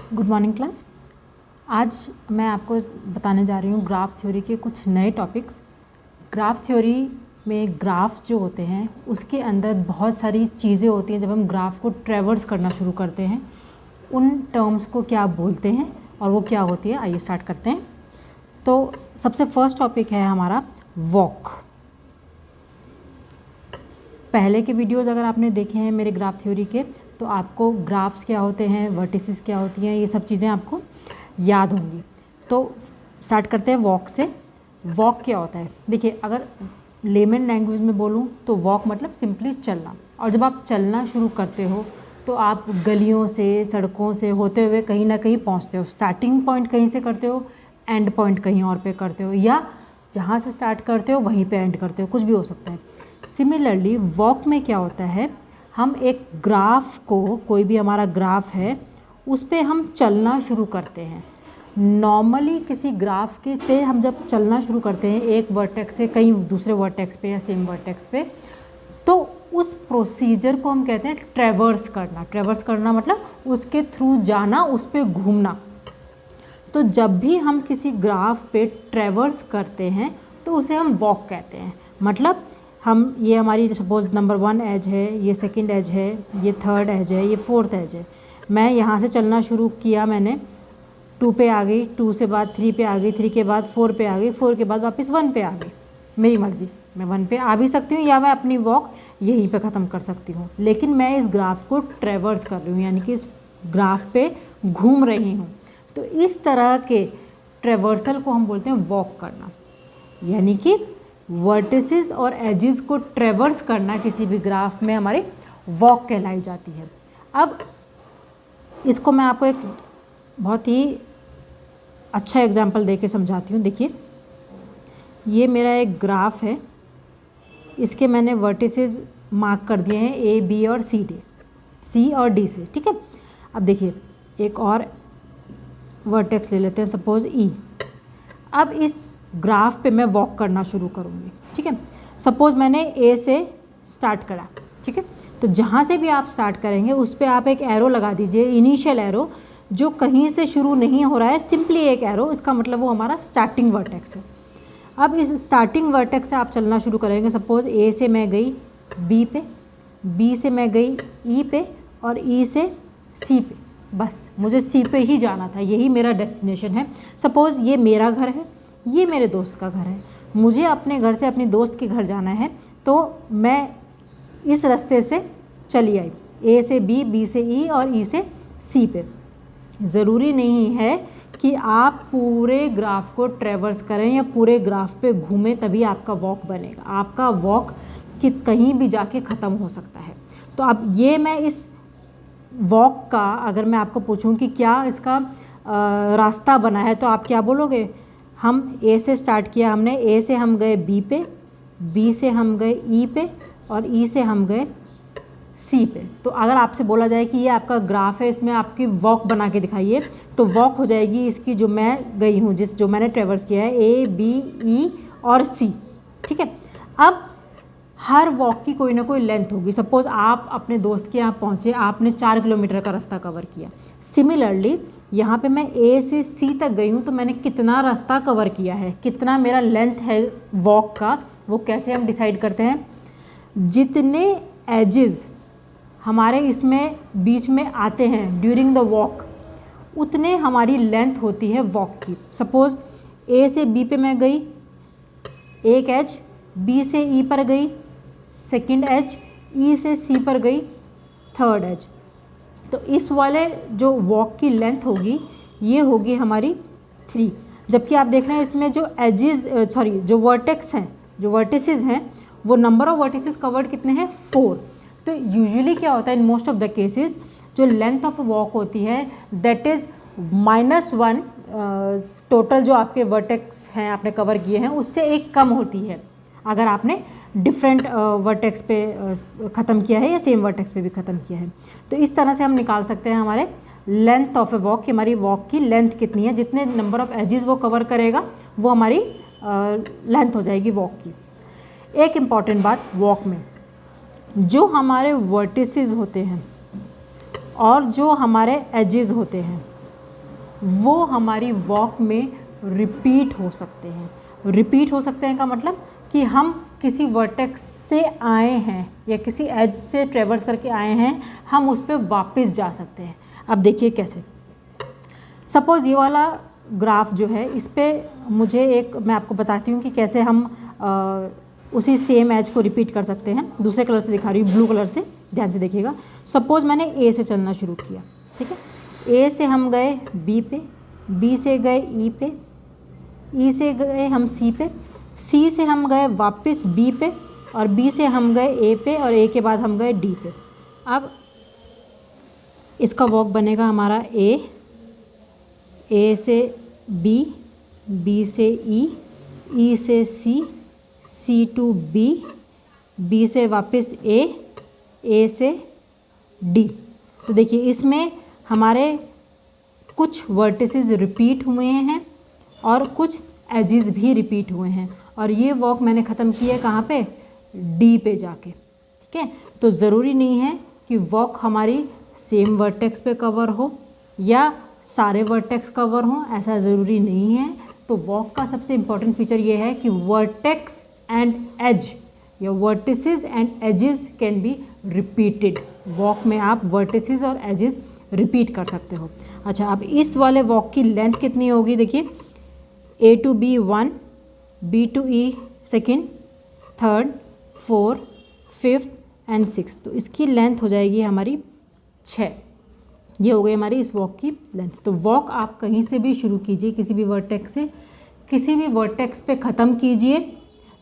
Good morning class. आज मैं आपको बताने जा रही हूँ ग्राफ थ्योरी के कुछ नए टॉपिक्स। ग्राफ थ्योरी में ग्राफ जो होते हैं उसके अंदर बहुत सारी चीज़ें होती हैं। जब हम ग्राफ को ट्रेवर्स करना शुरू करते हैं उन टर्म्स को क्या बोलते हैं और वो क्या होती है, आइए स्टार्ट करते हैं। तो सबसे फर्स्ट टॉपिक है हमारा वॉक। पहले के वीडियोज़ अगर आपने देखे हैं मेरे ग्राफ थ्योरी के तो आपको ग्राफ्स क्या होते हैं, वर्टिसेस क्या होती हैं, ये सब चीज़ें आपको याद होंगी। तो स्टार्ट करते हैं वॉक से। वॉक क्या होता है, देखिए अगर लेमन लैंग्वेज में बोलूँ तो वॉक मतलब सिंपली चलना। और जब आप चलना शुरू करते हो तो आप गलियों से, सड़कों से होते हुए कहीं ना कहीं पहुँचते हो। स्टार्टिंग पॉइंट कहीं से करते हो, एंड पॉइंट कहीं और पे करते हो, या जहाँ से स्टार्ट करते हो वहीं पे एंड करते हो, कुछ भी हो सकता है। सिमिलरली वॉक में क्या होता है, हम एक ग्राफ को, कोई भी हमारा ग्राफ है उस पे हम चलना शुरू करते हैं। नॉर्मली किसी ग्राफ के पे हम जब चलना शुरू करते हैं एक वर्टेक्स से कहीं दूसरे वर्टेक्स पे या सेम वर्टेक्स पे, तो उस प्रोसीजर को हम कहते हैं ट्रेवर्स करना। ट्रेवर्स करना मतलब उसके थ्रू जाना, उस पे घूमना। तो जब भी हम किसी ग्राफ पे ट्रेवर्स करते हैं तो उसे हम वॉक कहते हैं। मतलब हम, ये हमारी सपोज नंबर 1 एज है, ये सेकंड एज है, ये थर्ड एज है, ये फोर्थ एज है। मैं यहाँ से चलना शुरू किया, मैंने 2 पे आ गई, 2 से बाद 3 पे आ गई, 3 के बाद 4 पे आ गई, 4 के बाद वापस 1 पे आ गई। मेरी मर्ज़ी, मैं 1 पे आ भी सकती हूँ या मैं अपनी वॉक यहीं पे ख़त्म कर सकती हूँ। लेकिन मैं इस ग्राफ को ट्रेवर्स कर रही हूँ, यानी कि इस ग्राफ पे घूम रही हूँ। तो इस तरह के ट्रेवर्सल को हम बोलते हैं वॉक करना। यानी कि वर्टिसेस और एजेस को ट्रेवर्स करना किसी भी ग्राफ में हमारी वॉक कहलाई जाती है। अब इसको मैं आपको एक बहुत ही अच्छा एग्जांपल देके समझाती हूँ। देखिए ये मेरा एक ग्राफ है, इसके मैंने वर्टिसेस मार्क कर दिए हैं ए, बी और सी और डी से, ठीक है। अब देखिए एक और वर्टेक्स ले लेते हैं, सपोज ई। अब इस ग्राफ पे मैं वॉक करना शुरू करूँगी, ठीक है। सपोज मैंने ए से स्टार्ट करा, ठीक है। तो जहाँ से भी आप स्टार्ट करेंगे उस पे आप एक एरो लगा दीजिए, इनिशियल एरो जो कहीं से शुरू नहीं हो रहा है, सिंपली एक एरो, इसका मतलब वो हमारा स्टार्टिंग वर्टेक्स है। अब इस स्टार्टिंग वर्टेक्स से आप चलना शुरू करेंगे। सपोज ए से मैं गई बी पे, बी से मैं गई ई पे और ई से सी पे। बस मुझे सी पे ही जाना था, यही मेरा डेस्टिनेशन है। सपोज़ ये मेरा घर है, ये मेरे दोस्त का घर है, मुझे अपने घर से अपनी दोस्त के घर जाना है, तो मैं इस रास्ते से चली आई, ए से बी, बी से ई और ई से सी पे। ज़रूरी नहीं है कि आप पूरे ग्राफ को ट्रेवर्स करें या पूरे ग्राफ पे घूमें तभी आपका वॉक बनेगा। आपका वॉक कि कहीं भी जाके ख़त्म हो सकता है। तो अब ये मैं इस वॉक का, अगर मैं आपको पूछूं कि क्या इसका रास्ता बना है तो आप क्या बोलोगे? हम ए से स्टार्ट किया हमने, ए से हम गए बी पे, बी से हम गए ई पे और ई से हम गए सी पे। तो अगर आपसे बोला जाए कि ये आपका ग्राफ है, इसमें आपकी वॉक बना के दिखाइए, तो वॉक हो जाएगी इसकी जो मैं गई हूँ, जो मैंने ट्रेवर्स किया है, ए, बी, ई और सी, ठीक है। अब हर वॉक की कोई ना कोई लेंथ होगी। सपोज़ आप अपने दोस्त के यहाँ पहुँचे, आपने 4 किलोमीटर का रास्ता कवर किया। सिमिलरली यहाँ पे मैं ए से सी तक गई हूँ, तो मैंने कितना रास्ता कवर किया है, कितना मेरा लेंथ है वॉक का, वो कैसे हम डिसाइड करते हैं? जितने एजेस हमारे इसमें बीच में आते हैं ड्यूरिंग द वॉक, उतने हमारी लेंथ होती है वॉक की। सपोज़ ए से बी पे मैं गई, एक एज, बी से ई पर गई सेकंड एज, ई से सी पर गई थर्ड एज। तो इस वाले जो वॉक की लेंथ होगी ये होगी हमारी 3। जबकि आप देख रहे हैं इसमें जो एजेस, जो वर्टेक्स हैं, जो वर्टिसेस हैं, वो नंबर ऑफ वर्टिसेस कवर्ड कितने हैं? 4। तो यूजुअली क्या होता है in most of the cases, जो लेंथ ऑफ वॉक होती है दैट इज़ -1, टोटल जो आपके वर्टेक्स हैं आपने कवर किए हैं उससे एक कम होती है अगर आपने डिफरेंट वर्टेक्स पे ख़त्म किया है या सेम वर्टेक्स पे भी ख़त्म किया है। तो इस तरह से हम निकाल सकते हैं हमारे लेंथ ऑफ ए वॉक कि हमारी वॉक की लेंथ कितनी है। जितने नंबर ऑफ एजेस वो कवर करेगा वो हमारी लेंथ हो जाएगी वॉक की। एक इम्पॉर्टेंट बात वॉक में, जो हमारे वर्टिसेस होते हैं और जो हमारे एजेस होते हैं वो हमारी वॉक में रिपीट हो सकते हैं। रिपीट हो सकते हैं का मतलब कि हम किसी वर्टेक्स से आए हैं या किसी एज से ट्रेवर्स करके आए हैं, हम उस पर वापस जा सकते हैं। अब देखिए कैसे, सपोज़ ये वाला ग्राफ जो है, इस पर मुझे मैं आपको बताती हूँ कि कैसे हम उसी सेम एज को रिपीट कर सकते हैं। दूसरे कलर से दिखा रही हूँ, ब्लू कलर से, ध्यान से देखिएगा। सपोज़ मैंने ए से चलना शुरू किया, ठीक है। ए से हम गए बी पे, बी से गए ई पे, ई से गए हम सी पे, सी से हम गए वापस बी पे, और बी से हम गए ए पे, और ए के बाद हम गए डी पे। अब इसका वॉक बनेगा हमारा ए से बी, बी से ई से सी, सी टू बी, बी से वापस ए से डी। तो देखिए इसमें हमारे कुछ वर्टिसेस रिपीट हुए हैं और कुछ एजेस भी रिपीट हुए हैं, और ये वॉक मैंने ख़त्म किया कहाँ पे, डी पे जाके, ठीक है। तो ज़रूरी नहीं है कि वॉक हमारी सेम वर्टेक्स पे कवर हो या सारे वर्टेक्स कवर हों, ऐसा ज़रूरी नहीं है। तो वॉक का सबसे इम्पॉर्टेंट फीचर ये है कि वर्टेक्स एंड एज या vertices and edges can be repeated. Walk में आप वर्टिसेस और एजेस रिपीट कर सकते हो। अच्छा, अब इस वाले वॉक की लेंथ कितनी होगी, देखिए A to B 1, B to E 2nd, 3rd, 4th, 5th and 6th। तो इसकी लेंथ हो जाएगी हमारी 6। ये हो गई हमारी इस वॉक की लेंथ। तो वॉक आप कहीं से भी शुरू कीजिए, किसी भी वर्टेक्स से, किसी भी वर्टेक्स पे ख़त्म कीजिए,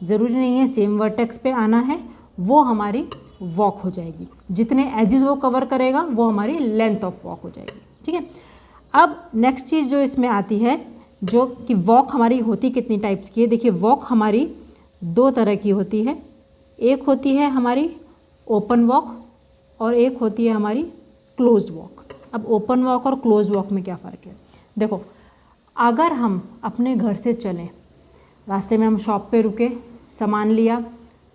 ज़रूरी नहीं है सेम वर्टेक्स पे आना है, वो हमारी वॉक हो जाएगी। जितने एजेस वो कवर करेगा वो हमारी लेंथ ऑफ वॉक हो जाएगी, ठीक है। अब नेक्स्ट चीज़ जो इसमें आती है, जो कि वॉक हमारी होती कितनी टाइप्स की है। देखिए वॉक हमारी 2 तरह की होती है। एक होती है हमारी ओपन वॉक और एक होती है हमारी क्लोज वॉक। अब ओपन वॉक और क्लोज वॉक में क्या फ़र्क है, देखो अगर हम अपने घर से चलें, रास्ते में हम शॉप पे रुके, सामान लिया,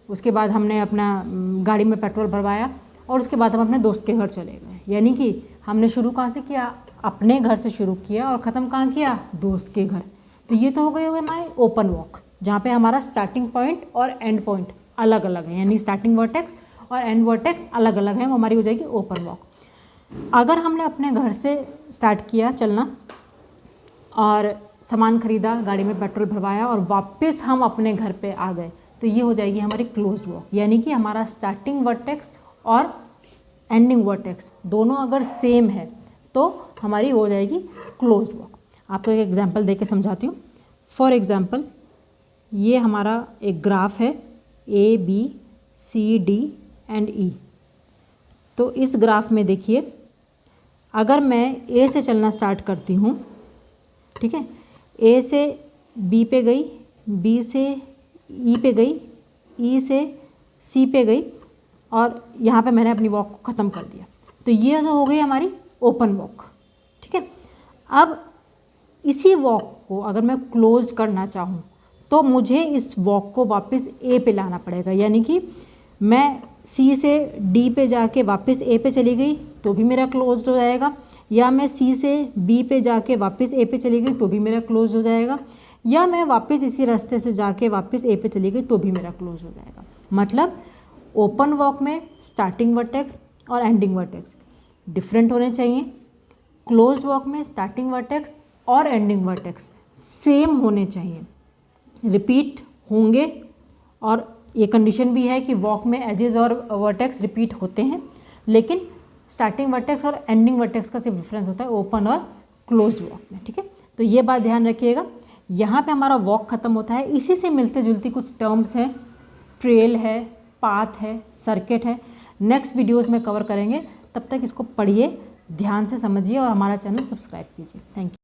उसके बाद हमने अपना गाड़ी में पेट्रोल भरवाया और उसके बाद हम अपने दोस्त के घर चले गए, यानी कि हमने शुरू कहाँ से किया, अपने घर से शुरू किया और ख़त्म कहाँ किया, दोस्त के घर। तो ये तो हो गई हमारी ओपन वॉक, जहाँ पे हमारा स्टार्टिंग पॉइंट और एंड पॉइंट अलग अलग है, यानी स्टार्टिंग वर्टेक्स और एंड वर्टेक्स अलग अलग है, वो हमारी हो जाएगी ओपन वॉक। अगर हमने अपने घर से स्टार्ट किया चलना और सामान ख़रीदा, गाड़ी में पेट्रोल भरवाया और वापस हम अपने घर पे आ गए, तो ये हो जाएगी हमारी क्लोज्ड वॉक, यानी कि हमारा स्टार्टिंग वर्टेक्स और एंडिंग वर्टेक्स दोनों अगर सेम है तो हमारी हो जाएगी क्लोज्ड वॉक। आपको एक एग्जांपल देके समझाती हूँ। फॉर एग्जांपल ये हमारा एक ग्राफ है A B C D and E. तो इस ग्राफ में देखिए, अगर मैं ए से चलना स्टार्ट करती हूँ, ठीक है, ए से बी पे गई, बी से ई पे गई, ई से सी पे गई और यहाँ पे मैंने अपनी वॉक को ख़त्म कर दिया, तो ये तो हो गई हमारी ओपन वॉक, ठीक है। अब इसी वॉक को अगर मैं क्लोज करना चाहूँ तो मुझे इस वॉक को वापस ए पे लाना पड़ेगा, यानी कि मैं सी से डी पे जाके वापस ए पे चली गई तो भी मेरा क्लोज हो जाएगा, या मैं सी से बी पे जाके वापस ए पे चली गई तो भी मेरा क्लोज हो जाएगा, या मैं वापस इसी रास्ते से जाके वापस ए पे चली गई तो भी मेरा क्लोज हो जाएगा। मतलब ओपन वॉक में स्टार्टिंग वर्टेक्स और एंडिंग वर्टेक्स डिफरेंट होने चाहिए, क्लोज्ड वॉक में स्टार्टिंग वर्टेक्स और एंडिंग वर्टेक्स सेम होने चाहिए, रिपीट होंगे। और ये कंडीशन भी है कि वॉक में एजेस और वर्टेक्स रिपीट होते हैं, लेकिन स्टार्टिंग वर्टेक्स और एंडिंग वर्टेक्स का सिर्फ डिफरेंस होता है ओपन और क्लोज वॉक में, ठीक है। तो ये बात ध्यान रखिएगा। यहाँ पे हमारा वॉक ख़त्म होता है, इसी से मिलते जुलती कुछ टर्म्स हैं, ट्रेल है, पाथ है, सर्किट है, नेक्स्ट वीडियोज़ में कवर करेंगे। तब तक इसको पढ़िए, ध्यान से समझिए और हमारा चैनल सब्सक्राइब कीजिए। Thank you.